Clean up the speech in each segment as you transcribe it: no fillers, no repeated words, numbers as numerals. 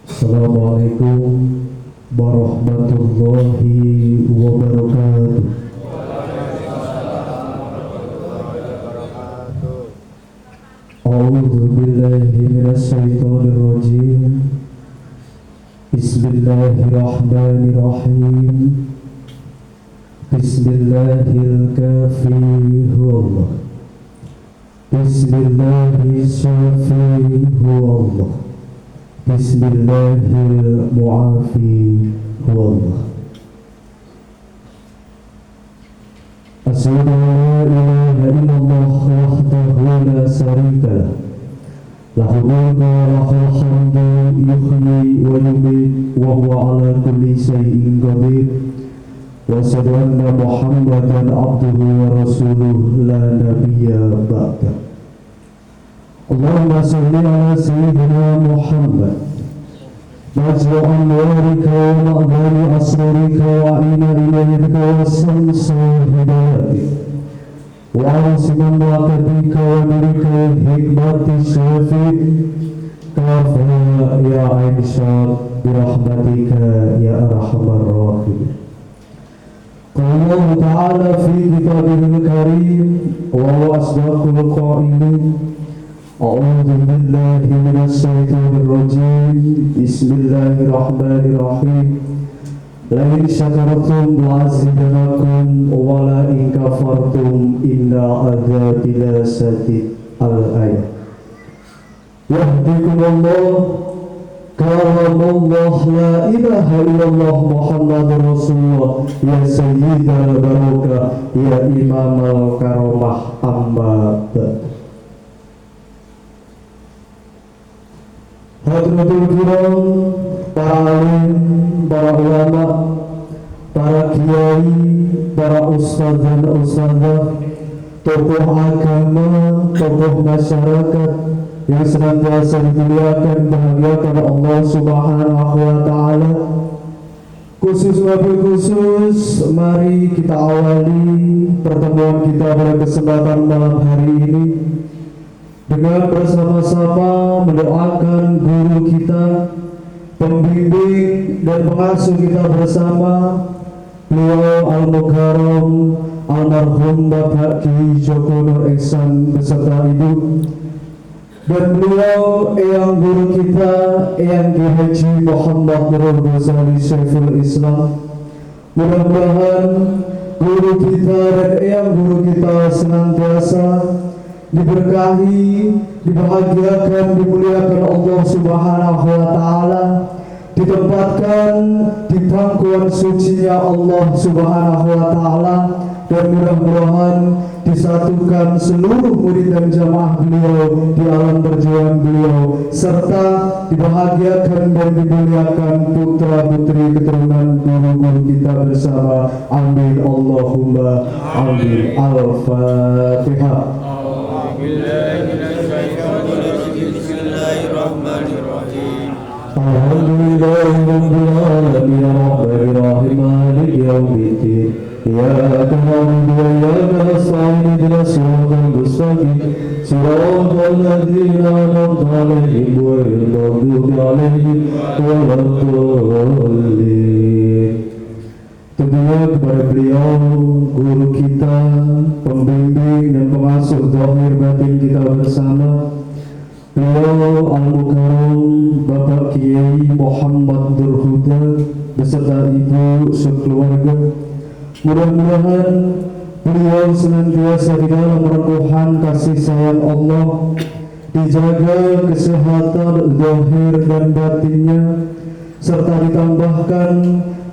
Assalamualaikum warahmatullahi wabarakatuh. A'udzu billahi minasyaitonir rajim. Bismillahirrahmanirrahim. Bismillahil kafi huwallah. Bismillahis syafi huwallah. Bismillahil mu'afi huwallah. Asyhadu an la ilaha illallah wahdahu la syarika lah. Lahul mulku wa lahul hamdu yuhyi wa yumiit wa huwa ala kulli syai'in qadir. Wa asyhadu anna Muhammadan abduhu wa rasuluhu la nabiyya ba'dah. Allahumma salli ala sayyidina Muhammad majlu anwarika wa ma'dani asrarika wa ina ilayka wa samsa hidayatik wa arsiman waqadika wa nurika hikmati syafiq kafa ya Aisyah birahmatika ya arhamar rahimin. Qala Allah ta'ala fi kitabihil karim wa huwa asdaqul qa'ilin. A'udzu billahi minasy syaithanir rajim. Bismillahirrahmanirrahim. La in syakartum la'azidannakum wa la in kafartum inna adzabi lasadid. Al-ayat. Yahdikumullah. Kalamullah la ilaha illallah Muhammadur Rasulullah. Ya sayyidal barakah, ya imamal karamah, amma ba'd. Hadratul kiram, para alim, para ulama, para kiai, para ustaz dan ustazah, tokoh agama, tokoh masyarakat yang senantiasa dimuliakan bahagiakan Allah Subhanahu wa taala. Khusus wabil khusus, mari kita awali pertemuan kita pada kesempatan malam hari ini dengan bersama-sama mendoakan guru kita, pembimbing dan pengasuh kita bersama, beliau Al-Mukarram almarhum Bapak Ki Joko Nur Ihsan beserta ibu, dan beliau eyang guru kita, eyang Ki Haji Muhammad Nurul Ghazali Syekhul Islam. Mudah-mudahan guru kita dan eyang guru kita senantiasa diberkahi, dibahagiakan, dimuliakan Allah Subhanahu wa taala, ditempatkan di pangkuan sucinya Allah Subhanahu wa taala, dan mudah-mudahan disatukan seluruh murid dan jamaah beliau di alam perjuangan beliau, serta dibahagiakan dan dimuliakan putra putri keturunan guru-guru kita bersama. Amin Allahumma amin. Al-Fatihah. Bismillahirrahmanirrahim. Alhamdulillahirabbil alamin arrahmanir rahim maliki yaumiddin. Iyyaka na'budu wa iyyaka nasta'in ihdinas siratal mustaqim siratal ladzina an'amta 'alaihim ghairil maghdubi 'alaihim waladdallin. Tentunya kepada beliau, guru kita, pembimbing dan pengasuh zahir batin kita bersama, beliau Al-Mukarram Bapak Kiai Muhammad Durhuda beserta ibu sekeluarga. Mudah-mudahan beliau senantiasa di dalam rengkuhan kasih sayang Allah, dijaga kesehatan zahir dan batinnya, serta ditambahkan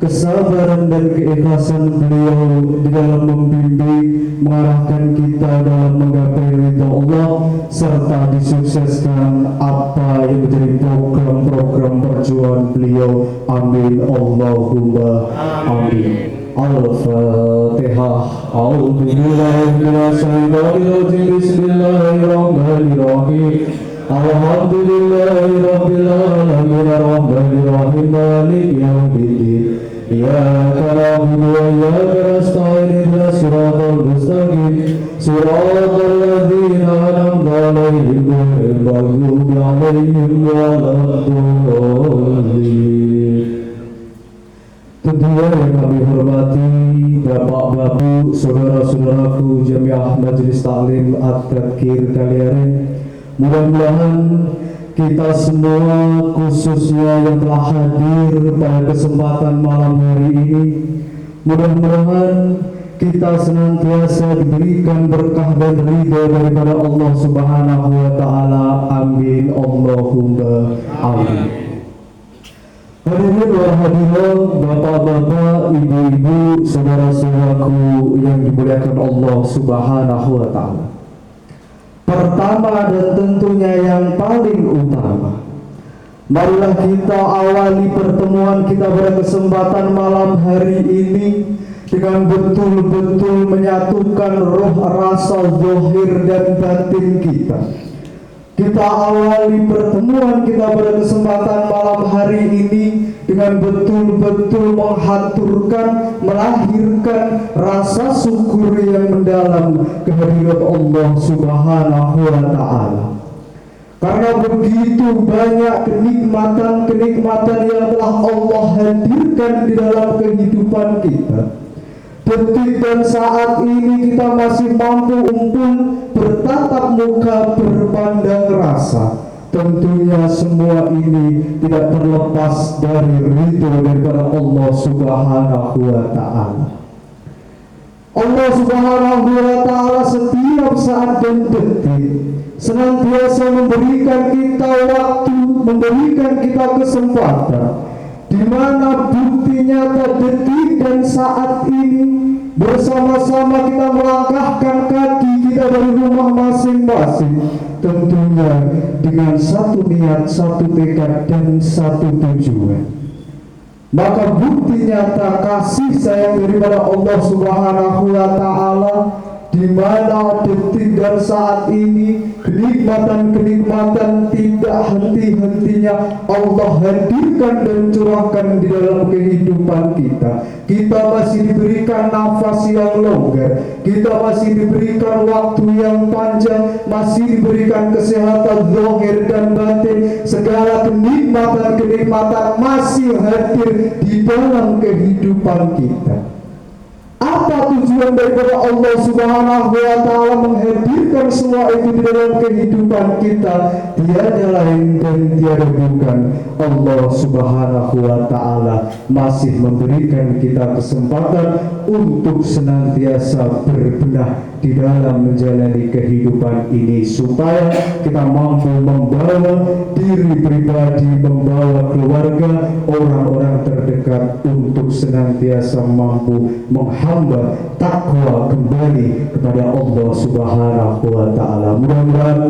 kesabaran dan keikhlasan beliau di dalam membimbing, mengarahkan kita dalam menggapai ridha Allah, serta disukseskan apa yang menjadi program-program perjuangan beliau. Amin Allahumma amin. Al-Fatihah. A'udzu billahi minasy syaithanir rajim. Bismillahirrahmanirrahim. Alhamdulillahirabbil alamin arrahmanir rahim maliki yaumiddin. Iyyaka na'budu wa iyyaka nasta'in ihdinas siratal mustaqim siratal ladzina an'amta 'alaihim ghairil maghdubi 'alaihim waladdallin. saudara-saudaraku jamiah Majelis Taklim At-Tadkir kalian, mudah-mudahan kita semua khususnya yang telah hadir pada kesempatan malam hari ini, mudah-mudahan kita senantiasa diberikan berkah dan ridha daripada Allah Subhanahu wa Ta'ala. Amin Allahumma amin. Hadirin wa hadirat, bapak-bapak, ibu-ibu, saudara-saudaraku yang dimuliakan Allah Subhanahu wa Ta'ala. Pertama dan tentunya yang paling utama, marilah kita awali pertemuan kita pada kesempatan malam hari ini dengan betul-betul menyatukan roh, rasa, zahir dan batin kita. Kita awali pertemuan kita pada kesempatan malam hari ini dengan betul-betul menghaturkan, melahirkan rasa syukur yang mendalam kehadirat Allah Subhanahu wa Ta'ala. Karena begitu banyak kenikmatan-kenikmatan yang telah Allah hadirkan di dalam kehidupan kita. Detik dan saat ini kita masih mampu bertatap muka, berpandang rasa. Tentunya semua ini tidak terlepas dari ridho daripada Allah Subhanahu wa Ta'ala. Allah Subhanahu wa Ta'ala setiap saat dan detik senantiasa memberikan kita waktu, memberikan kita kesempatan, di mana bukti nyata detik dan saat ini bersama-sama kita melangkahkan kaki kita dari rumah masing-masing, tentunya dengan satu niat, satu tekad dan satu tujuan. Maka bukti nyata kasih sayang daripada Allah Subhanahu wa Ta'ala, di mana detik dan saat ini kenikmatan-kenikmatan tidak henti-hentinya Allah hadirkan dan curahkan di dalam kehidupan kita. Kita masih diberikan nafas yang longgar, kita masih diberikan waktu yang panjang, masih diberikan kesehatan zahir dan batin. Segala kenikmatan-kenikmatan masih hadir di dalam kehidupan kita. Apa tujuan daripada Allah Subhanahu wa Ta'ala menghadirkan semua itu di dalam kehidupan kita? Tiada lain dan tiada bukan, Allah Subhanahu wa Ta'ala masih memberikan kita kesempatan untuk senantiasa berbenah di dalam menjalani kehidupan ini, supaya kita mampu membawa diri pribadi, membawa keluarga, orang-orang terdekat untuk senantiasa mampu menghamba takwa kembali kepada Allah Subhanahu wa Ta'ala. Mudah-mudahan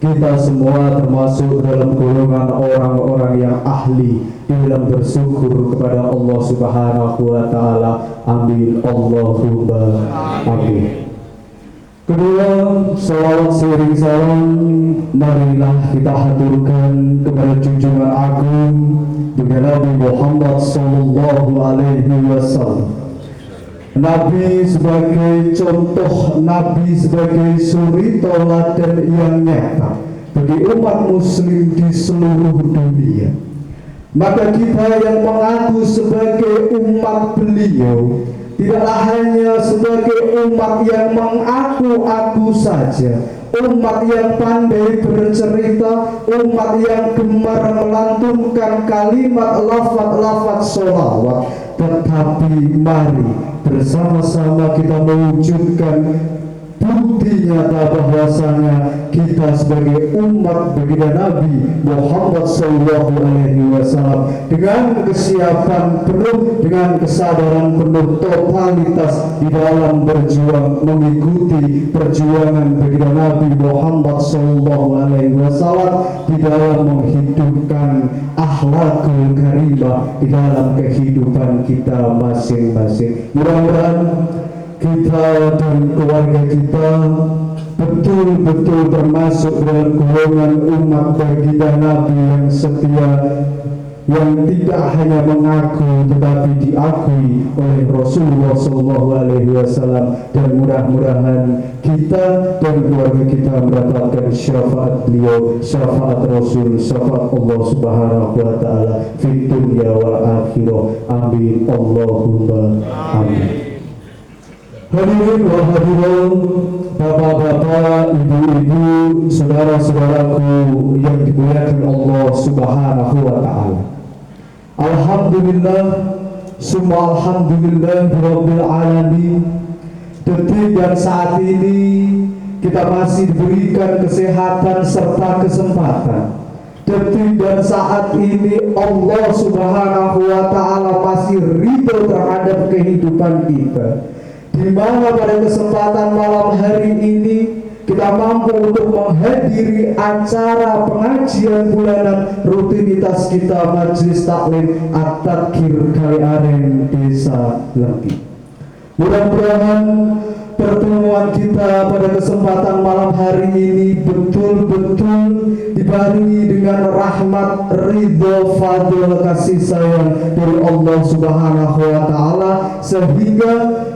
kita semua termasuk dalam golongan orang-orang yang ahli dalam bersyukur kepada Allah Subhanahu wa Ta'ala. Amin Allahumma amin. Kedua, salawat sering salam marilah kita haturkan kepada junjungan agung dengan Nabi Muhammad sallallahu alaihi wasallam. Nabi sebagai contoh, Nabi sebagai suri teladan yang nyata bagi umat muslim di seluruh dunia. Maka kita yang mengaku sebagai umat beliau tidaklah hanya sebagai umat yang mengaku-aku saja, umat yang pandai bercerita, umat yang gemar melantunkan kalimat lafaz-lafaz sholawat, tetapi mari bersama-sama kita mewujudkan bukti nyata bahwasanya kita sebagai umat baginda Nabi Muhammad SAW dengan kesiapan penuh, dengan kesadaran penuh, totalitas di dalam berjuang mengikuti perjuangan baginda Nabi Muhammad SAW di dalam menghidupkan akhlakul karimah di dalam kehidupan kita masing-masing. Mudah-mudahan kita dan keluarga kita betul-betul termasuk dalam golongan umat baginda Nabi yang setia, yang tidak hanya mengaku tetapi diakui oleh Rasulullah SAW, dan mudah-mudahan kita dan keluarga kita mendapatkan syafaat beliau, syafaat Rasul, syafaat Allah Subhanahu wa Ta'ala fid dunya wal akhirah. Amin Allahumma amin. Hadirin wa hadirat, bapak-bapak, ibu-ibu, saudara-saudaraku yang dimuliakan Allah Subhanahu wa taala. Alhamdulillah, summa alhamdulillah rabbil alamin. Detik dan saat ini kita masih diberikan kesehatan serta kesempatan. Detik dan saat ini Allah Subhanahu wa taala masih ridho terhadap kehidupan kita. Di mana pada kesempatan malam hari ini kita mampu untuk menghadiri acara pengajian bulanan rutinitas kita Majelis Taklim At-Tadkir Kaliaren Desa Lengki. Mudah-mudahan pertemuan kita pada kesempatan malam hari ini betul-betul dibarengi dengan rahmat, ridho, fadil, kasih sayang dari Allah Subhanahu wa taala, sehingga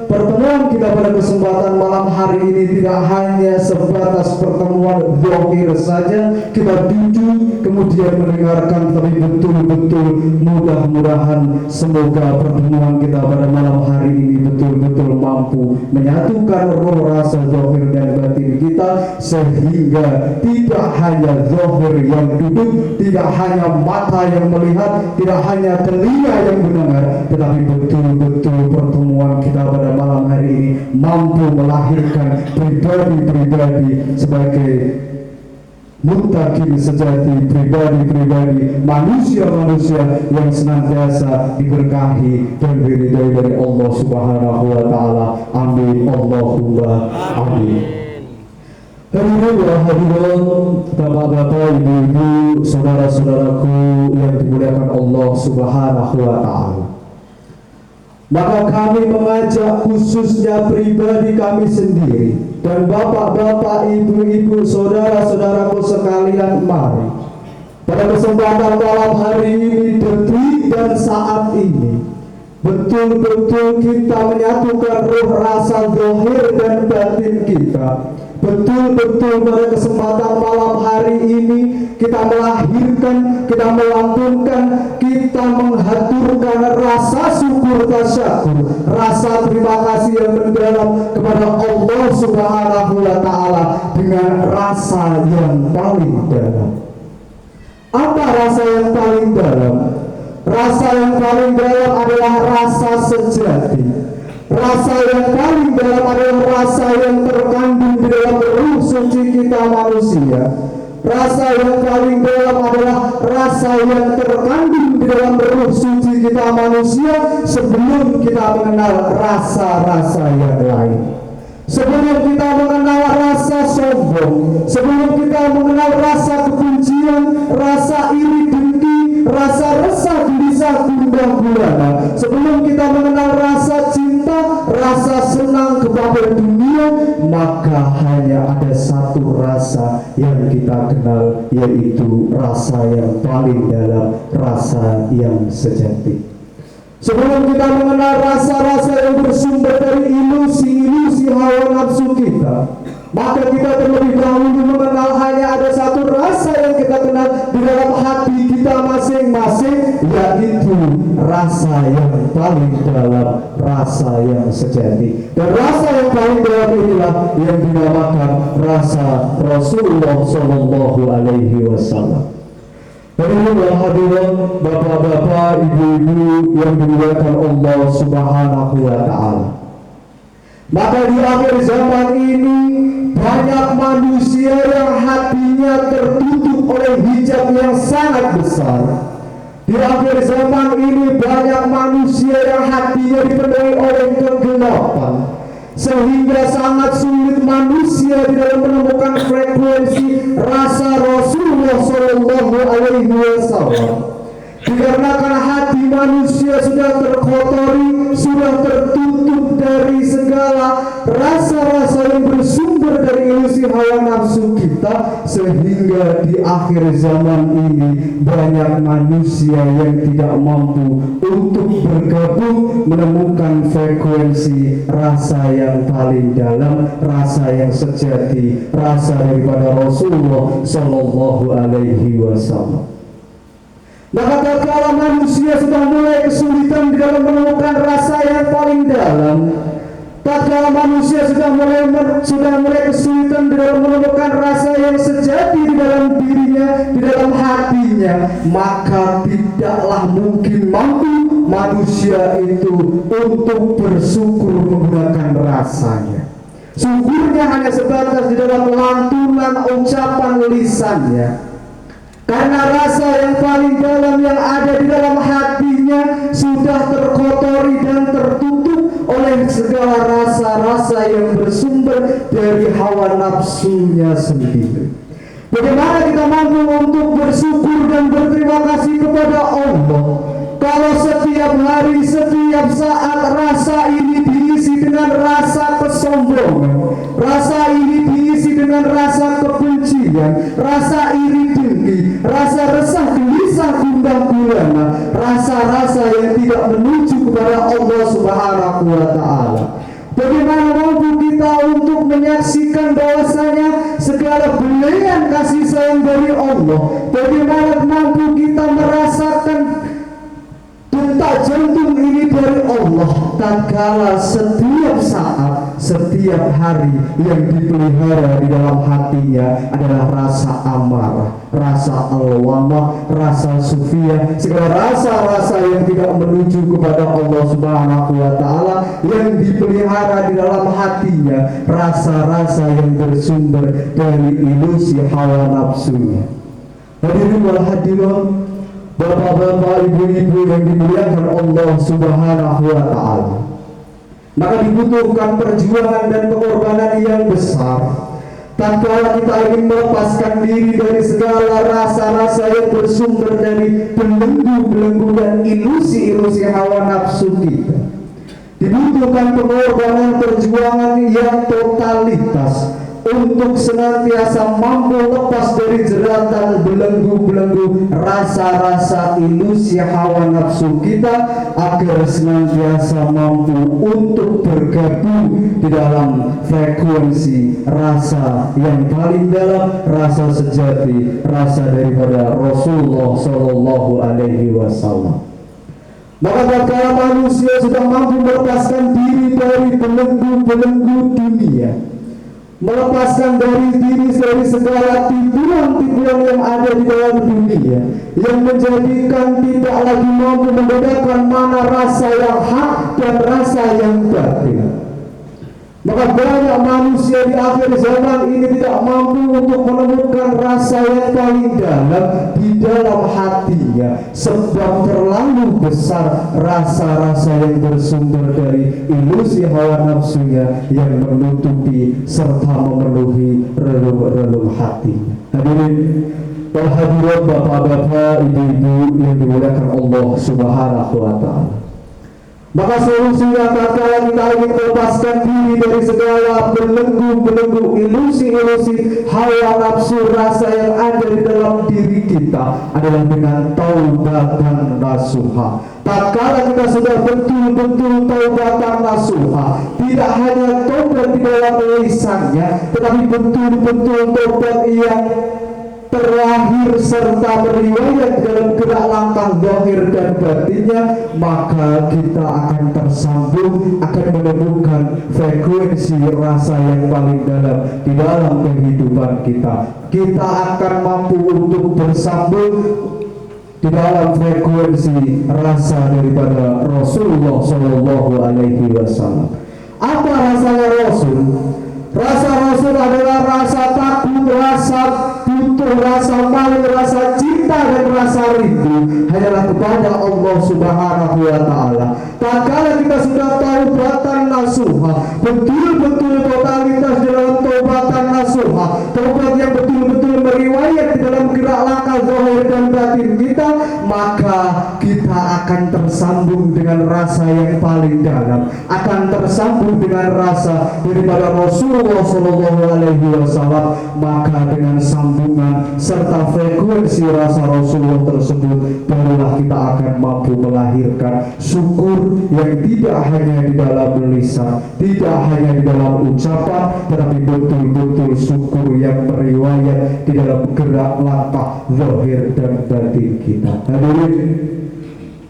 pertemuan kita pada kesempatan malam hari ini tidak hanya sebatas pertemuan zahir saja, kita duduk kemudian mendengarkan, tapi betul-betul mudah-mudahan semoga pertemuan kita pada malam hari ini betul-betul mampu menyatukan roh rasa zahir dan batin kita, sehingga tidak hanya zahir yang duduk, tidak hanya mata yang melihat, tidak hanya telinga yang mendengar, tetapi betul-betul pertemuan kita pada malam hari ini mampu melahirkan pribadi-pribadi sebagai muttaqin sejati, pribadi-pribadi, manusia-manusia yang senantiasa diberkahi dan diridhai dari Allah Subhanahu wa taala. Amin Allahumma amin. Hadirin wa hadirat, bapak-bapak, ibu-ibu, saudara-saudaraku yang dimuliakan Allah Subhanahu wa taala. Maka kami mengajak khususnya pribadi kami sendiri dan bapak-bapak, ibu-ibu, saudara-saudaraku sekalian, mari pada kesempatan malam hari ini, detik dan saat ini, betul-betul kita menyatukan roh rasa zahir dan batin kita. Betul-betul pada kesempatan malam hari ini kita melahirkan, kita melantunkan, kita menghaturkan rasa syukur tasyakur, rasa terima kasih yang mendalam kepada Allah Subhanahu wa taala dengan rasa yang paling dalam. Apa rasa yang paling dalam? Rasa yang paling dalam adalah rasa sejati. Rasa yang paling dalam adalah rasa yang terkandung di dalam ruh suci kita manusia. Rasa yang paling dalam adalah rasa yang terkandung di dalam ruh suci kita manusia sebelum kita mengenal rasa-rasa yang lain. Sebelum kita mengenal rasa sombong, sebelum kita mengenal rasa kebencian, rasa iri dengki, rasa resah gelisah gundah gulana, sebelum kita mengenal rasa cinta, rasa senang kepada dunia, maka hanya ada satu rasa yang kita kenal, yaitu rasa yang paling dalam, rasa yang sejati. Sebelum kita mengenal rasa-rasa yang bersumber dari ilusi-ilusi hawa nafsu kita, maka kita terlebih dahulu mengenal hanya ada satu rasa yang kita kenal di dalam hati kita masing-masing, yaitu rasa yang paling dalam, rasa yang sejati. Dan rasa yang paling dalam inilah yang dinamakan rasa Rasulullah Shallallahu Alaihi Wasallam. Hadirin hadirat, bapak-bapak, ibu-ibu yang dimuliakan Allah Subhanahu wa taala. Maka di akhir zaman ini banyak manusia yang hatinya tertutup oleh hijab yang sangat besar. Di akhir zaman ini banyak manusia yang hatinya dipenuhi oleh kegelapan, sehingga sangat sulit manusia di dalam menemukan frekuensi rasa Rasulullah Shallallahu Alaihi Wasallam. Dikarenakan hati manusia sudah terkotori, sudah tertutup dari segala rasa-rasa yang bersumber dari ilusi hawa nafsu kita, sehingga di akhir zaman ini banyak manusia yang tidak mampu untuk bergabung menemukan frekuensi rasa yang paling dalam, rasa yang sejati, rasa daripada Rasulullah Shallallahu Alaihi Wasallam. Maka tatkala manusia sudah mulai kesulitan di dalam menemukan rasa yang paling dalam, tatkala manakala manusia sudah mulai kesulitan di dalam menemukan rasa yang sejati di dalam dirinya, di dalam hatinya, maka tidaklah mungkin mampu manusia itu untuk bersyukur menggunakan rasanya. Syukurnya hanya sebatas di dalam lantunan ucapan lisannya. Karena rasa yang paling dalam yang ada di dalam hatinya sudah terkotori dan tertutup oleh segala rasa-rasa yang bersumber dari hawa nafsunya sendiri. Bagaimana kita mampu untuk bersyukur dan berterima kasih kepada Allah kalau setiap hari, setiap saat rasa ini diisi dengan rasa kesombongan, rasa ini diisi dengan rasa kebencian, rasa iri dengki, rasa resah gelisah gundah gulana, rasa-rasa yang tidak menuju kepada Allah Subhanahu wa Ta'ala. Bagaimana mampu kita untuk menyaksikan bahwasanya segala belian kasih sayang dari Allah? Bagaimana mampu kita merasakan detak jantung ini dari Allah tatkala setiap saat, setiap hari yang dipelihara di dalam hatinya adalah rasa amarah, rasa al-wamah, rasa sufiyah, segala rasa-rasa yang tidak menuju kepada Allah Subhanahu wa Ta'ala yang dipelihara di dalam hatinya, rasa-rasa yang bersumber dari ilusi hawa nafsunya. Hadirin wal hadirat, Bapak-bapak, ibu-ibu yang dimuliakan Allah Subhanahu wa Ta'ala, maka dibutuhkan perjuangan dan pengorbanan yang besar tatkala kita ingin melepaskan diri dari segala rasa-rasa yang bersumber dari belenggu-belenggu dan ilusi-ilusi hawa nafsu kita. Dibutuhkan pengorbanan perjuangan yang totalitas untuk senantiasa mampu lepas dari jeratan belenggu-belenggu rasa-rasa ilusi hawa nafsu kita, agar senantiasa mampu untuk bergabung di dalam frekuensi rasa yang paling dalam, rasa sejati, rasa daripada Rasulullah Shallallahu Alaihi Wasallam. Maka tatkala manusia sudah mampu melepaskan diri dari belenggu-belenggu dunia, melepaskan dari diri dari segala tipuan-tipuan yang ada di dalam dunia yang menjadikan tidak lagi mampu membedakan mana rasa yang hak dan rasa yang batin. Maka banyak manusia di akhir zaman ini tidak mampu untuk menemukan rasa yang paling dalam di dalam hatinya, sebab terlalu besar rasa-rasa yang bersumber dari ilusi hawa nafsunya yang menutupi serta memenuhi relung-relung hatinya. Hadirin wal hadirat, bapak-bapak, ibu-ibu yang dimuliakan Allah Subhanahu wa Ta'ala, maka solusinya tatkala kita ingin melepaskan diri dari segala belenggu-belenggu ilusi-ilusi hawa nafsu rasa yang ada di dalam diri kita adalah dengan taubatan nasuha. Tatkala kita sudah betul-betul taubatan nasuha, tidak hanya taubat di dalam lisannya, tetapi betul-betul taubat yang terlahir serta beriwayat dalam gerak langkah zahir dan batinnya, maka kita akan tersambung, akan menemukan frekuensi rasa yang paling dalam di dalam kehidupan kita. Kita akan mampu untuk bersambung di dalam frekuensi rasa daripada Rasulullah Shallallahu Alaihi Wasallam. Apa rasanya Rasul? Rasa Rasul adalah rasa takut, rasa butuh, rasa malu, rasa cinta dan rasa rindu hanyalah kepada Allah Subhanahu wa Ta'ala. Tatkala kita sudah taubatan nasuha, betul-betul totalitas dalam taubatan nasuha, taubat yang betul-betul meriwayat di dalam gerak langkah zahir dan batin kita, maka kita akan tersambung dengan rasa yang paling dalam, akan tersambung dengan rasa daripada Rasulullah Shallallahu Alaihi Wasallam. Maka dengan sambungan serta frekuensi rasa Rasulullah tersebut, barulah kita akan mampu melahirkan syukur yang tidak hanya di dalam lisan, tidak hanya di dalam ucapan, tetapi betul-betul syukur yang meriwayat di dalam gerak langkah zahir dan batin kita. Hadirin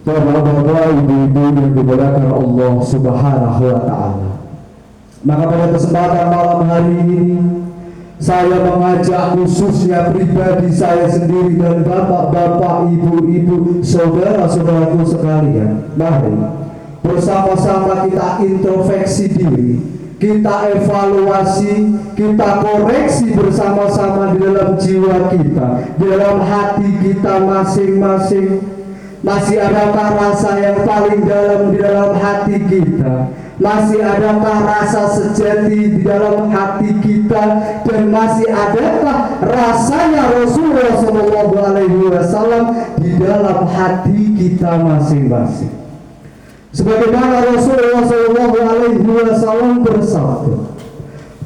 bapak-bapak, ibu-ibu yang dimuliakan Allah Subhanahu wa Ta'ala, Maka pada kesempatan malam hari ini, saya mengajak khususnya pribadi saya sendiri dan bapak-bapak, ibu-ibu, saudara-saudaraku sekalian, mari bersama-sama kita introspeksi diri, kita evaluasi, kita koreksi bersama-sama di dalam jiwa kita, di dalam hati kita masing-masing. Masih adakah rasa yang paling dalam di dalam hati kita? Masih adakah rasa sejati di dalam hati kita? Dan masih adakah rasanya Rasulullah SAW di dalam hati kita masing-masing? Sebagaimana Rasulullah SAW bersabda,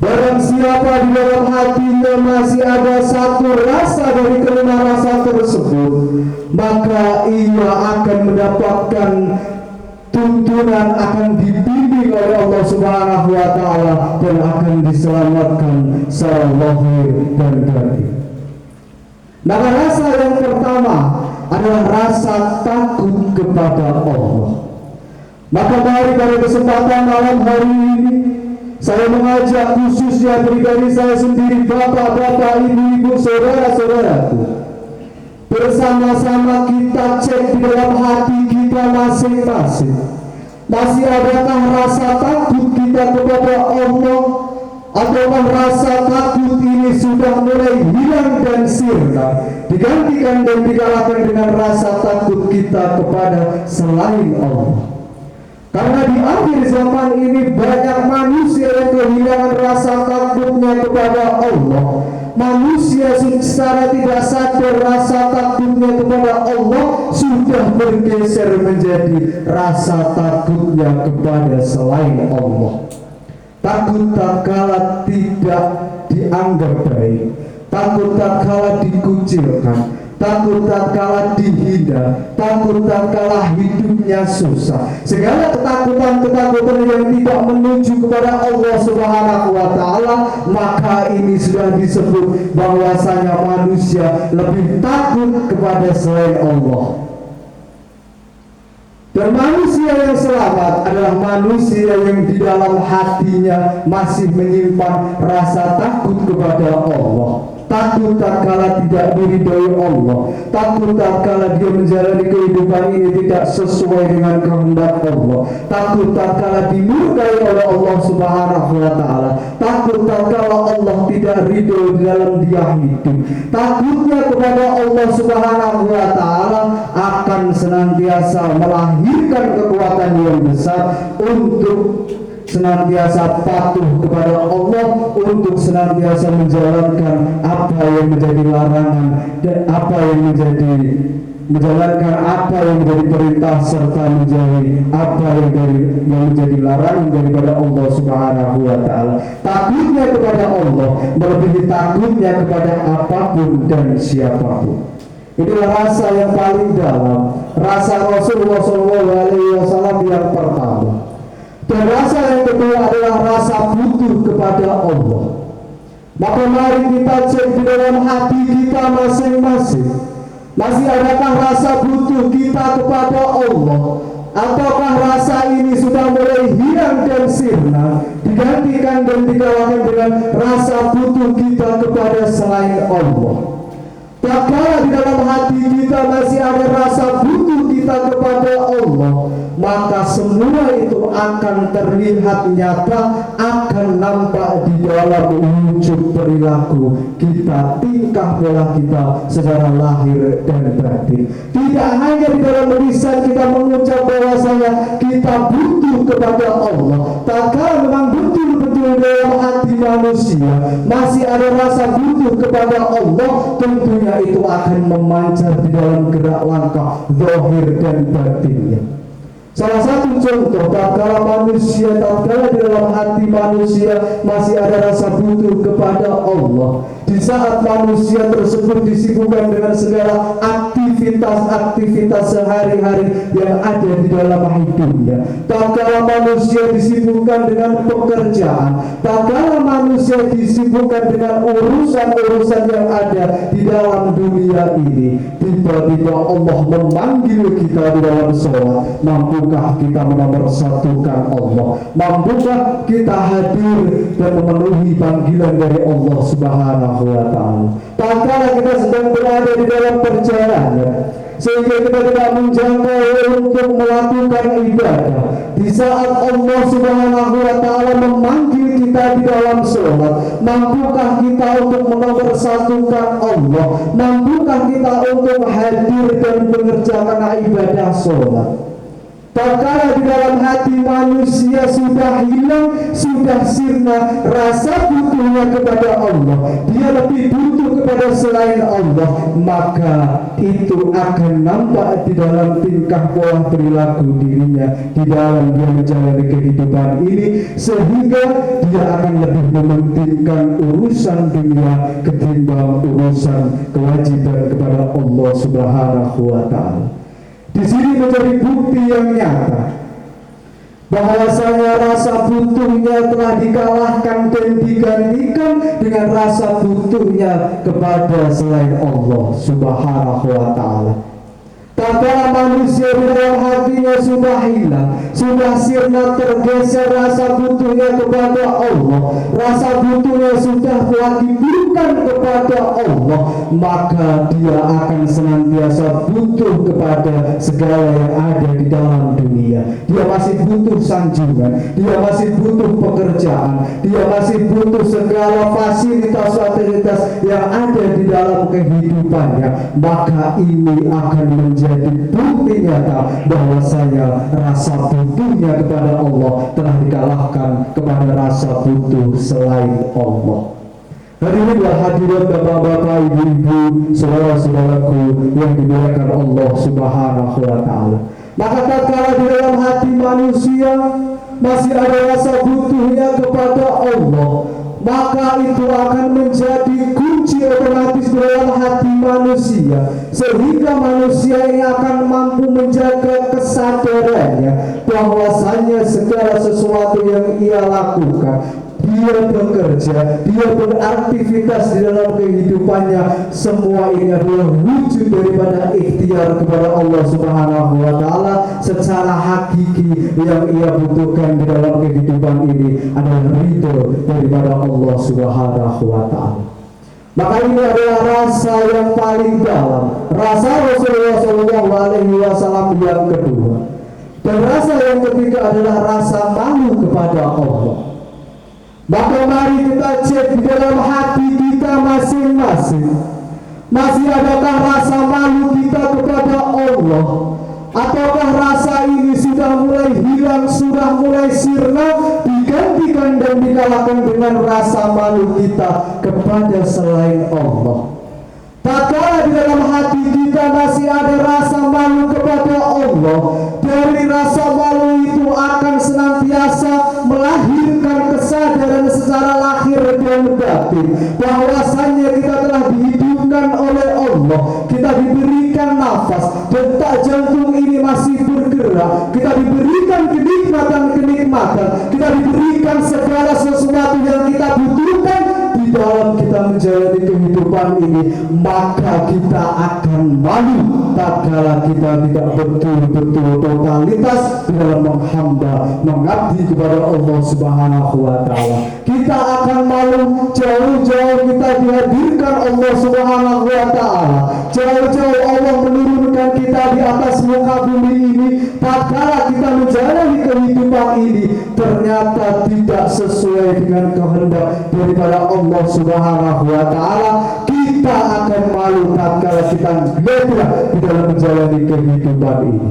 barang siapa di dalam hatinya masih ada satu rasa dari kelima rasa tersebut, maka ia akan mendapatkan tuntunan, akan dibimbing oleh Allah Subhanahu wa Ta'ala, dan akan diselamatkan secara lahir dan batin. Maka rasa yang pertama adalah rasa takut kepada Allah. Maka mari pada kesempatan malam hari ini, saya mengajak khususnya pribadi saya sendiri, bapak-bapak, ibu-ibu, saudara-saudaraku, bersama-sama kita cek di dalam hati kita masing-masing. Masih adakah rasa takut kita kepada Allah? Ataukah rasa takut ini sudah mulai hilang dan sirna, digantikan dan dikalahkan dengan rasa takut kita kepada selain Allah? Karena di akhir zaman ini banyak manusia yang kehilangan rasa takutnya kepada Allah. Manusia secara tidak sadar rasa takutnya kepada Allah sudah bergeser menjadi rasa takutnya kepada selain Allah. Takut tak kala tidak dianggap baik, takut tak kala dikucilkan, takut tak kalah dihina, takut tak kalah hidupnya susah. Segala ketakutan-ketakutan yang tidak menuju kepada Allah Subhanahu wa Ta'ala, maka ini sudah disebut bahwasanya manusia lebih takut kepada selain Allah. Dan manusia yang selamat adalah manusia yang di dalam hatinya masih menyimpan rasa takut kepada Allah. Takut tak kala tidak diridhoi Allah, takut tak kala dia menjalani kehidupan ini tidak sesuai dengan kehendak Allah, takut tak kala dimurkai oleh Allah Subhanahu wa Ta'ala, takut tak kala Allah tidak ridho di dalam dia hidup. Takutnya kepada Allah Subhanahu wa Ta'ala akan senantiasa melahirkan kekuatan yang besar untuk senantiasa patuh kepada Allah, untuk senantiasa menjalankan apa yang menjadi larangan dan apa yang menjalankan apa yang menjadi perintah, serta menjauhi apa yang menjadi larangan daripada Allah Subhanahu wa Ta'ala. Takutnya kepada Allah melebihi takutnya kepada apapun dan siapapun. Inilah rasa yang paling dalam, rasa Rasulullah SAW yang pertama. Dan rasa yang kedua adalah rasa butuh kepada Allah. Maka mari kita cek di dalam hati kita masing-masing. Masih adakah rasa butuh kita kepada Allah? Ataukah rasa ini sudah mulai hilang dan sirna, digantikan dan dikalahkan dengan rasa butuh kita kepada selain Allah? Tak kala di dalam hati kita masih ada rasa butuh kita kepada Allah, maka semua itu akan terlihat nyata, akan nampak di dalam wujud perilaku kita, tingkah pola kita secara lahir dan batin. Tidak hanya di dalam lisan kita mengucap bahwasanya kita butuh kepada Allah, tak kala memang betul-betul dalam hati manusia masih ada rasa butuh kepada Allah, tentunya itu akan memancar di dalam gerak langkah zahir dan batinnya. Salah satu contoh, tatkala di dalam hati manusia masih ada rasa butuh kepada Allah, di saat manusia tersebut disibukkan dengan segala aktivitas aktivitas sehari-hari yang ada di dalam hidupnya. Tatkala manusia disibukkan dengan pekerjaan, tatkala manusia disibukkan dengan urusan-urusan yang ada di dalam dunia ini, tiba-tiba Allah memanggil kita di dalam sholat. Mampukah kita menomorsatukan Allah? Mampukah kita hadir dan memenuhi panggilan dari Allah Subhanahu wa Ta'ala? Tatkala kita sedang berada di dalam perjalanan, sehingga kita tidak menjangkau untuk melakukan ibadah, di saat Allah Subhanahu wa Ta'ala memanggil kita di dalam sholat, mampukah kita untuk menomorsatukan Allah? Mampukah kita untuk hadir dan mengerjakan ibadah sholat? Tatkala di dalam hati manusia sudah hilang, sudah sirna rasa butuhnya kepada Allah, dia lebih butuh kepada selain Allah, maka itu akan nampak di dalam tingkah pola perilaku dirinya di dalam dia menjalani kehidupan ini, sehingga dia akan lebih mementingkan urusan dunia ketimbang urusan kewajiban kepada Allah Subhanahu wa Ta'ala. Di sini menjadi bukti yang nyata bahwasanya rasa butuhnya telah dikalahkan dan digantikan dengan rasa butuhnya kepada selain Allah Subhanahu wa Ta'ala. Tatkala manusia di dalam hatinya sudah hilang, sudah sirna tergeser rasa butuhnya kepada Allah, rasa butuhnya sudah lagi bukan kepada Allah, maka dia akan senantiasa butuh kepada segala yang ada di dalam dunia. Dia masih butuh sanjungan, dia masih butuh pekerjaan, dia masih butuh segala fasilitas yang ada di dalam kehidupannya. Maka ini akan menjadi bukti nyata bahwasanya rasa butuhnya kepada Allah telah dikalahkan kepada rasa butuh selain Allah. Hadirinlah hadirat bapak-bapak, ibu-ibu, saudara-saudaraku yang dimuliakan Allah Subhanahu wa Ta'ala. Maka tatkala di dalam hati manusia masih ada rasa butuhnya kepada Allah, maka itu akan menjadi kunci otomatis dalam hati manusia, sehingga manusia ini akan mampu menjaga kesadarannya bahwasanya segala sesuatu yang ia lakukan, dia bekerja, dia beraktivitas di dalam kehidupannya, semua ini adalah wujud daripada ikhtiar kepada Allah Subhanahu wa Ta'ala. Secara hakiki yang ia butuhkan di dalam kehidupan ini adalah ridho daripada Allah Subhanahu wa Ta'ala. Maka ini adalah rasa yang paling dalam, rasa Rasulullah SAW yang kedua. Dan rasa yang ketiga adalah rasa malu kepada Allah. Maka mari kita cek di dalam hati kita masing-masing, masih adakah rasa malu kita kepada Allah? Ataukah rasa ini sudah mulai hilang, sudah mulai sirna, digantikan dan dikalahkan dengan rasa malu kita kepada selain Allah? Tatkala di dalam hati kita masih ada rasa malu kepada Allah, dari rasa malu itu akan senantiasa melahirkan kesadaran secara lahir dan batin bahwasanya kita telah dihidupkan oleh Allah, kita diberikan nafas, detak jantung ini masih bergerak, kita diberikan kenikmatan, kita diberikan segala sesuatu yang kita butuhkan di dalam kita menjalani kehidupan ini. Maka kita akan malu tatkala kita tidak betul-betul totalitas di dalam menghamba, mengabdi kepada Allah Subhanahu wa Ta'ala. Kita akan malu jauh-jauh kita dihadirkan Allah Subhanahu wa Ta'ala, jauh-jauh Allah menurunkan kita di atas muka bumi ini. Tatkala kita menjalani kehidupan ini ternyata tidak sesuai dengan kehendak daripada Allah Subhanahu wa Ta'ala, kita akan malu tatkala kita gagal di dalam menjalani kehidupan ini.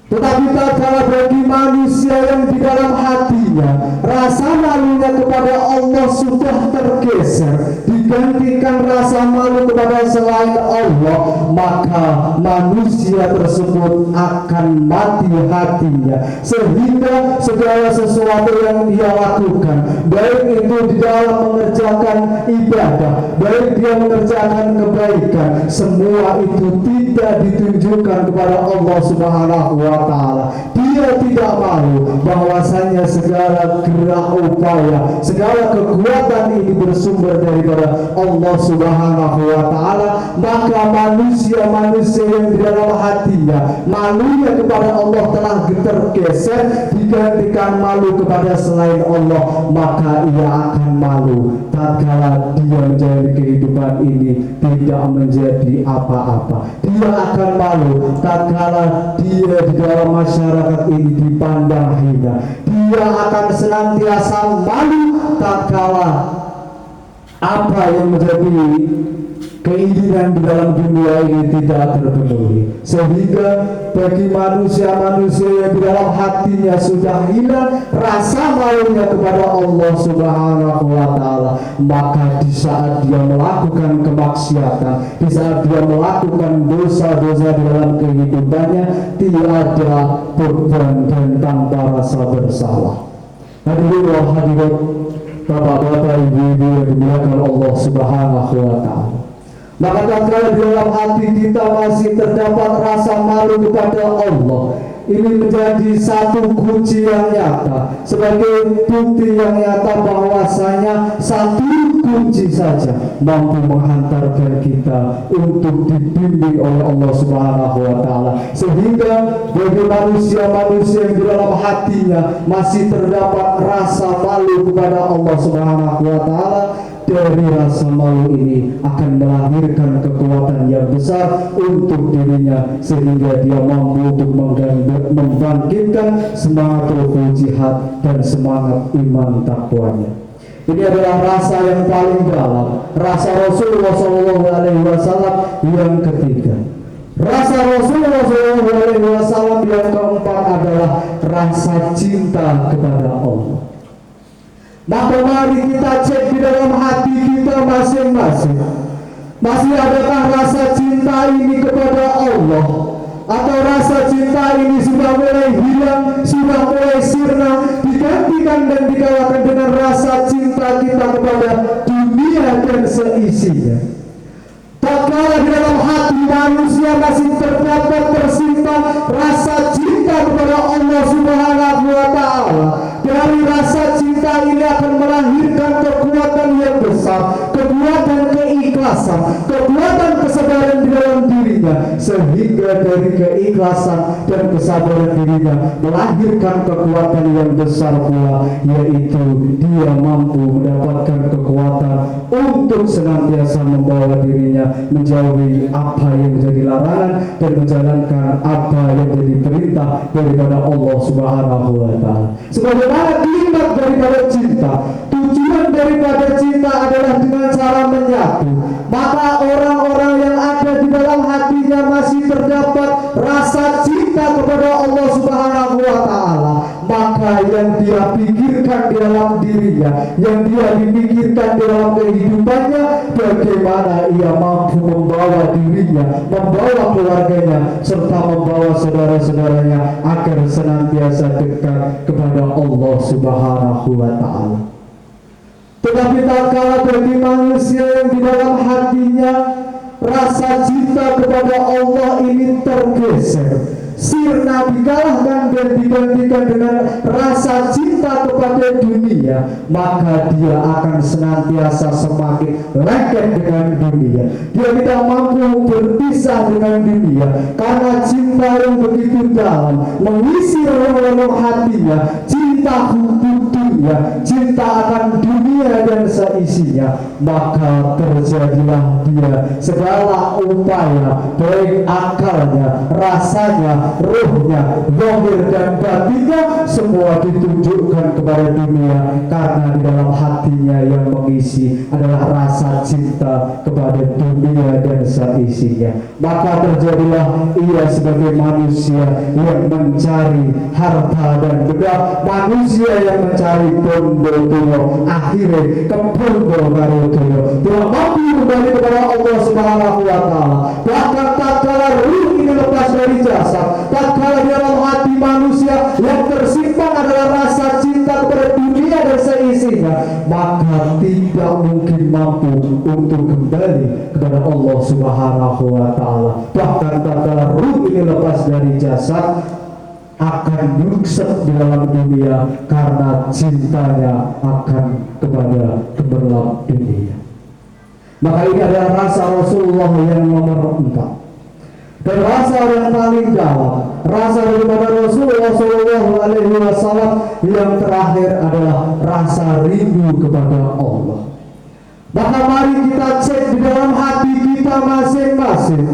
Tetapi tatkala bagi manusia yang di dalam hatinya rasa malunya kepada Allah sudah tergeser, di digantikan rasa malu kepada selain Allah, maka manusia tersebut akan mati hatinya, sehingga segala sesuatu yang dia lakukan, baik itu di dalam mengerjakan ibadah, baik dia mengerjakan kebaikan, semua itu tidak ditunjukkan kepada Allah Subhanahu wa Ta'ala. Dia tidak malu bahwasanya segala gerak upaya, segala kekuatan ini bersumber daripada Allah Subhanahu wa Ta'ala. Maka manusia-manusia yang di dalam hatinya malunya kepada Allah telah tergeser, digantikan malu kepada selain Allah, maka ia akan malu tatkala dia menjalani kehidupan ini tidak menjadi apa-apa. Dia akan malu tatkala dia di dalam masyarakat ini dipandang hina. Dia akan senantiasa malu tatkala apa yang menjadi keinginan di dalam dunia ini tidak terpenuhi, sehingga bagi manusia-manusia yang di dalam hatinya sudah hilang rasa malunya kepada Allah Subhanahu wa Ta'ala, maka di saat dia melakukan kemaksiatan, di saat dia melakukan dosa-dosa di dalam kehidupannya, tiada beban dan tanpa rasa bersalah. Hadirin wa hadirat, bapak-bapak, ibu-ibu yang dimuliakan Allah Subhanahu wa Ta'ala, maka tatkala di dalam hati kita masih terdapat rasa malu kepada Allah, ini menjadi satu kunci yang nyata, sebagai bukti yang nyata bahwasanya satu kunci saja mampu menghantarkan kita untuk dibimbing oleh Allah Subhanahu wa Ta'ala, sehingga bagi manusia-manusia yang di dalam hatinya masih terdapat rasa malu kepada Allah Subhanahu wa Ta'ala, dari rasa malu ini akan melahirkan kekuatan yang besar untuk dirinya, sehingga dia mampu untuk membangkitkan semangat rohul jihad dan semangat iman takwanya. Ini adalah rasa yang paling dalam, rasa Rasulullah SAW yang ketiga. Rasa Rasulullah SAW yang keempat adalah rasa cinta kepada Allah. Maka mari kita cek di dalam hati kita masing-masing, masih adakah rasa cinta ini kepada Allah, atau rasa cinta ini sudah mulai hilang, sudah mulai sirna, digantikan dan dikalahkan dengan rasa cinta kita kepada dunia dan seisinya. Tatkala di dalam hati manusia masih terdapat tersimpan rasa cinta kepada Allah Subhanahu wa Ta'ala, dari rasa cinta ini akan melahirkan kekuatan yang besar, kekuatan keikhlasan, kekuatan kesabaran di dalam dirinya, sehingga dari keikhlasan dan kesabaran dirinya melahirkan kekuatan yang besar pula, yaitu dia mampu mendapatkan kekuatan untuk senantiasa membawa dirinya menjauhi apa yang menjadi larangan dan menjalankan apa yang menjadi perintah daripada Allah Subhanahu wa Ta'ala. Sebagaimana kalimat daripada cinta, tujuan daripada cinta adalah dengan cara menyatu. Maka orang-orang yang ada di dalam hatinya masih terdapat rasa cinta kepada Allah Subhanahu wa Ta'ala, maka yang dia pikirkan di dalam dirinya, yang dia dipikirkan di dalam kehidupannya, bagaimana ia mampu membawa dirinya, membawa keluarganya, serta membawa saudara-saudaranya agar senantiasa dekat kepada Allah Subhanahu wa Ta'ala. Tetapi tatkala bagi manusia yang di dalam hatinya rasa cinta kepada Allah ini tergeser, sirna, dikalahkan dan digantikan dengan rasa cinta kepada dunia, maka dia akan senantiasa semakin lengket dengan dunia. Dia tidak mampu berpisah dengan dunia karena cinta yang begitu dalam mengisi relung-relung hatinya. Cinta hukum dunia, cinta akan dunia dan seisinya, maka terjadilah dia segala upaya, baik akalnya, rasanya, rohnya, zahir dan batinnya, semua ditunjukkan kepada dunia, karena di dalam hatinya yang mengisi adalah rasa cinta kepada dunia dan seisinya. Maka terjadilah ia sebagai manusia yang mencari harta dan benda, manusia yang mencari mulai bondo dunia akhirnya kebondo karo dunia tidak mampu kembali kepada Allah Subhanahu wa Ta'ala. Bahkan tatkala ruh ini lepas dari jasad, tatkala di dalam hati manusia yang tersimpan adalah rasa cinta kepada dunia dan seisinya, maka tidak mungkin mampu untuk kembali kepada Allah Subhanahu wa Ta'ala. Bahkan tatkala ruh ini lepas dari jasad akan nyungsep di dalam dunia karena cintanya akan kepada gemerlap dunia. Maka ini adalah rasa Rasulullah yang nomor 4. Dan rasa yang paling dalam, rasa daripada Rasulullah SAW yang terakhir adalah rasa rindu kepada Allah. Maka mari kita cek di dalam hati kita masing-masing.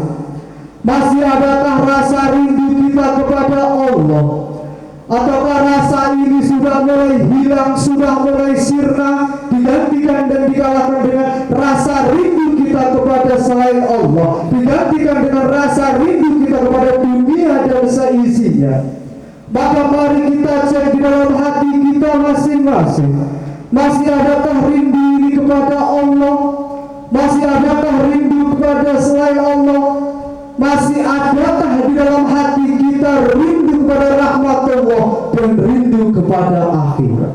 Masih adakah rasa rindu kita kepada Allah? Ataukah rasa ini sudah mulai hilang, sudah mulai sirna, digantikan dan dikalahkan dengan rasa rindu kita kepada selain Allah, digantikan dengan rasa rindu kita kepada dunia dan seisinya? Maka mari kita cek di dalam hati kita masing-masing. Masih adakah rindu ini kepada Allah? Masih adakah rindu kepada selain Allah? Masih adakah di dalam hati kita rindu kepada rahmatullah dan rindu kepada akhirat?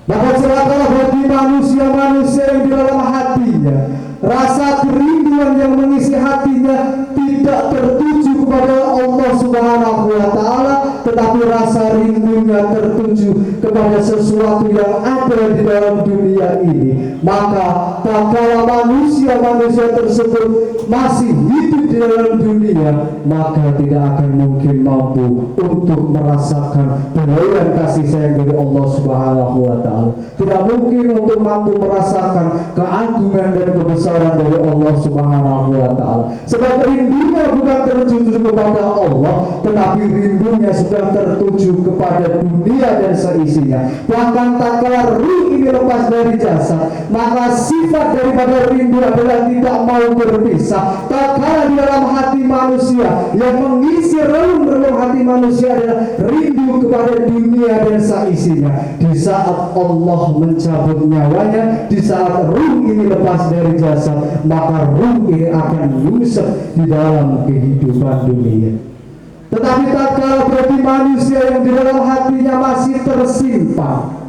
Maka celakalah bagi manusia-manusia yang di dalam hatinya rasa kerinduan yang mengisi hatinya tidak tertuju kepada Allah Subhanahu wa Ta'ala, tetapi rasa rindunya tertuju kepada sesuatu yang ada di dalam dunia ini. Maka tatkala manusia-manusia tersebut masih hidup di dalam dunia, maka tidak akan mungkin mampu untuk merasakan pemberian kasih sayang dari Allah Subhanahu wa Ta'ala. Tidak mungkin untuk mampu merasakan keagungan dan kebesaran dari Allah Subhanahu wa Ta'ala. Sebab rindunya bukan tertuju kepada Allah, tetapi rindunya sudah tertuju kepada dunia dan seisinya. Bahkan tatkala ruh ini lepas dari jasad, maka sifat daripada rindu adalah tidak mau berpisah. Tatkala di dalam hati manusia, yang mengisi relung-relung hati manusia adalah rindu kepada dunia dan seisinya. Di saat Allah mencabut nyawanya, di saat ruh ini lepas dari jasad, maka ruh ini akan nyungsep di dalam kehidupan dunia. Tetapi tatkala bagi manusia yang di dalam hatinya masih tersimpan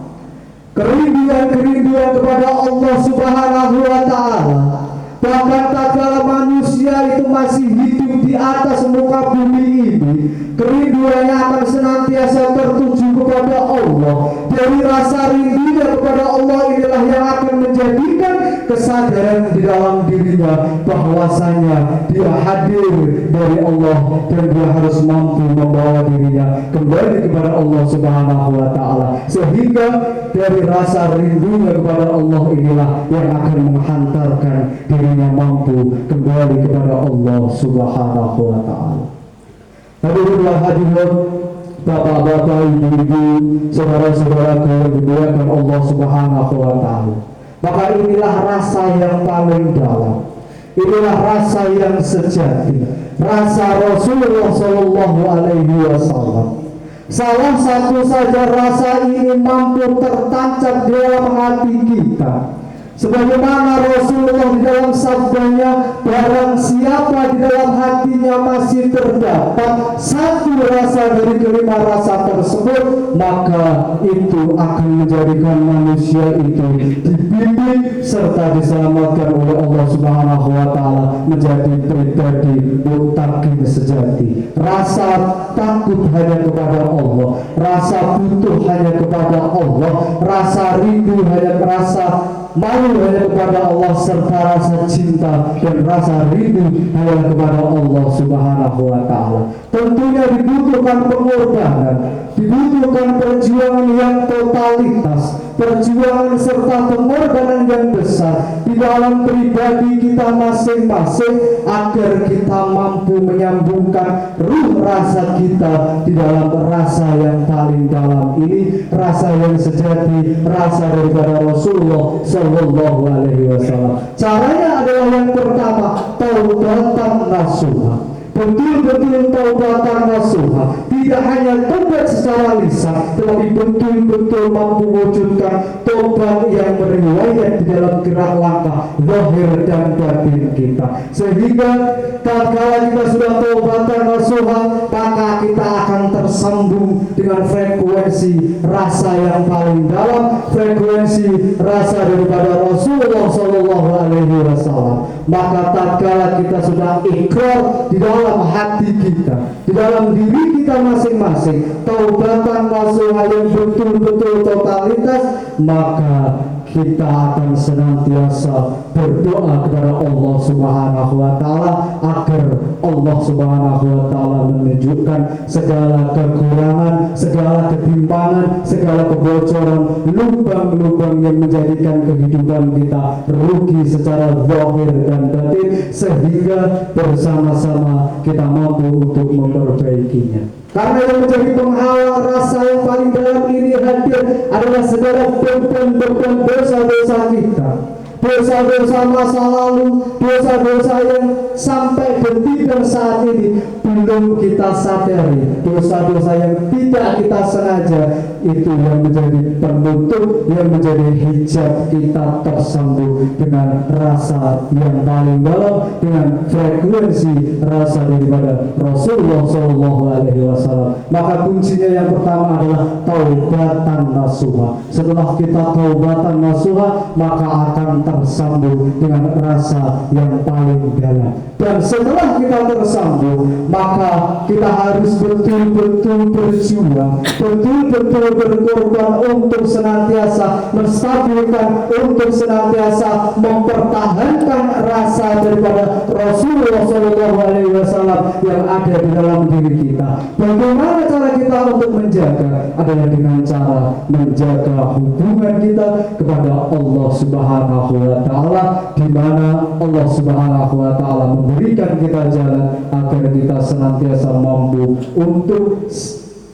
kerinduan-kerinduan kepada Allah Subhanahu wa Ta'ala, bahkan tatkala manusia itu masih hidup di atas muka bumi ini, kerinduannya akan senantiasa tertuju kepada Allah. Dari rasa rindunya kepada Allah inilah yang akan menjadikan kesadaran di dalam dirinya bahwasanya dia hadir dari Allah dan dia harus mampu membawa dirinya kembali kepada Allah Subhanahu wa Ta'ala. Sehingga dari rasa rindunya kepada Allah inilah yang akan menghantarkan dirinya mampu kembali kepada Allah Subhanahu wa Ta'ala. Hadirinlah hadirat, bapak-bapak, ibu-ibu, saudara-saudaraku yang dimuliakan Allah Subhanahu wa Ta'ala. Maka inilah rasa yang paling dalam, inilah rasa yang sejati, rasa Rasulullah Shallallahu Alaihi Wasallam. Salah satu saja rasa ini mampu tertancap di dalam hati kita. Sebagaimana Rasulullah di dalam sabdanya, barang siapa di dalam hatinya masih terdapat satu rasa dari kelima rasa tersebut, maka itu akan menjadikan manusia itu dibimbing serta diselamatkan oleh Allah Subhanahu wa Ta'ala menjadi pribadi muttaqin sejati. Rasa takut hanya kepada Allah, rasa butuh hanya kepada Allah, rasa rindu hanya rasa malu hanya kepada Allah, serta rasa cinta dan rasa rindu hanya kepada Allah Subhanahu wa Ta'ala. Tentunya dibutuhkan pengorbanan, dibutuhkan perjuangan yang totalitas, perjuangan serta pengorbanan yang besar di dalam pribadi kita masing-masing agar kita mampu menyambungkan ruh rasa kita di dalam rasa yang paling dalam ini, rasa yang sejati, rasa daripada Rasulullah Sallallahu Alaihi Wasallam. Caranya adalah yang pertama, taubatan nasuha, betul-betul taubatan nasuha, tidak hanya tobat secara lisan, tetapi betul-betul mampu wujudkan tobat yang beriwayat di dalam gerak langkah zahir dan batin kita, sehingga tatkala kita sudah taubatan nasuha, maka kita akan tersambung dengan frekuensi rasa yang paling dalam, frekuensi rasa daripada Rasulullah Shallallahu Alaihi Wasallam. Maka tatkala kita sudah ikrar di dalam hati kita, di dalam diri kita masing-masing, taubatan nasuha yang betul-betul totalitas, maka kita akan senantiasa berdoa kepada Allah Subhanahu wa Ta'ala agar Allah Subhanahu wa Ta'ala menunjukkan segala kekurangan, segala ketimpangan, segala kebocoran, lubang-lubang yang menjadikan kehidupan kita rugi secara zahir dan batin, sehingga bersama-sama kita mampu untuk memperbaikinya. Karena yang menjadi penghalang rasa yang paling dalam ini hadir adalah segala beban-beban dosa-dosa kita, dosa-dosa masa lalu, dosa-dosa yang sampai detik dan saat ini belum kita sadari, dosa-dosa yang tidak kita sengaja, itu yang menjadi penutup, yang menjadi hijab kita tersambung dengan rasa yang paling dalam, dengan frekuensi rasa daripada Rasulullah Shallallahu Alaihi Wasallam. Maka kuncinya yang pertama adalah taubatan nasuha. Setelah kita taubatan nasuha, maka akan tersambung dengan rasa yang paling dalam. Dan setelah kita tersambung, maka kita harus betul-betul berjuang, betul-betul berkorban untuk senantiasa menstabilkan, untuk senantiasa mempertahankan rasa daripada Rasulullah Shallallahu Alaihi Wasallam yang ada di dalam diri kita. Bagaimana cara kita untuk menjaga? Adalah dengan cara menjaga hubungan kita kepada Allah Subhanahu wa Ta'ala, di mana Allah Subhanahu wa Ta'ala memberikan kita jalan agar kita senantiasa mampu untuk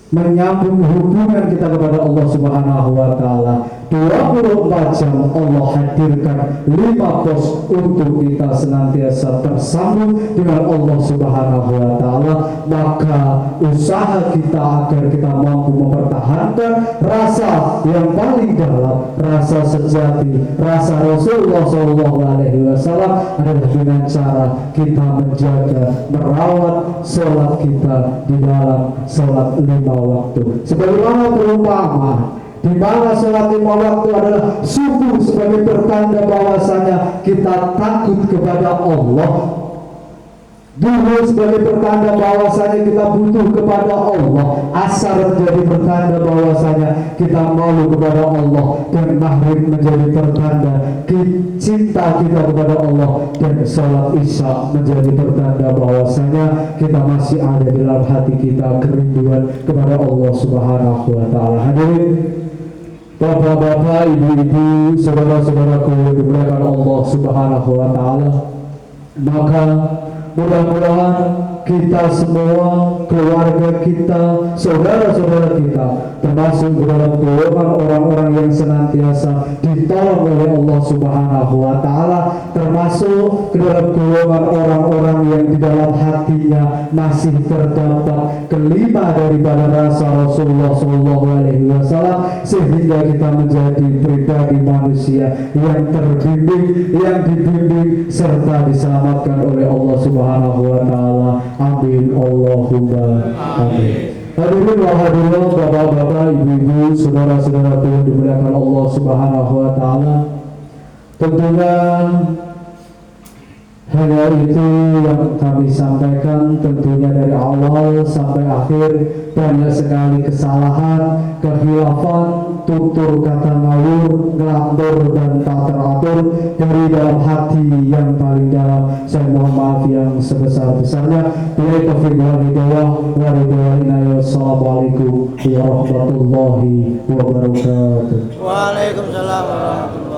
menyambung hubungan kita kepada Allah Subhanahu wa Ta'ala. 24 jam Allah hadirkan 5 pos untuk kita senantiasa tersambung dengan Allah Subhanahu wa Ta'ala. Maka usaha kita agar kita mampu mempertahankan rasa yang paling dalam, rasa sejati, rasa Rasulullah Shallallahu Alaihi Wasallam adalah dengan cara kita menjaga, merawat sholat kita di dalam sholat 5 waktu. Sebagaimana perumpamaan di mana sholat 5 waktu adalah subuh sebagai pertanda bahwasanya kita takut kepada Allah, duhur sebagai pertanda bahwasanya kita butuh kepada Allah, asar menjadi pertanda bahwasanya kita malu kepada Allah, dan maghrib menjadi pertanda cinta kita kepada Allah, dan sholat isya menjadi pertanda bahwasanya kita masih ada di dalam hati kita kerinduan kepada Allah Subhanahu wa Ta'ala. Hadirin Bapak-bapak, ibu-ibu, saudara-saudaraku yang dimuliakan Allah Subhanahu wa Ta'ala, maka mudah-mudahan kita semua, keluarga kita, saudara-saudara kita, termasuk dalam golongan orang-orang yang senantiasa ditolong oleh Allah Subhanahu wa Ta'ala, termasuk ke dalam golongan orang-orang yang di dalam hatinya masih terdapat kelima daripada rasa Rasulullah Shallallahu Alaihi Wasallam, sehingga kita menjadi pribadi manusia yang terbimbing, yang dibimbing serta diselamatkan oleh Allah Subhanahu wa Ta'ala. Amin Allahumma amin. Hadirin wa hadirat, bapak-bapak, ibu-ibu, saudara-saudara yang dimuliakan Allah Subhanahu wa Ta'ala, tentunya hanya itu yang kami sampaikan. Tentunya dari awal sampai akhir banyak sekali kesalahan, kehilafan, tutur kata ngawur, ngelantur dan tak teratur dari dalam hati yang paling dalam. Saya mohon maaf yang sebesar-besarnya. Bila taufiq wal hidayah wa ridwanillah. Wassalamualaikum warahmatullahi wabarakatuh. Waalaikumsalam warahmatullahi wabarakatuh.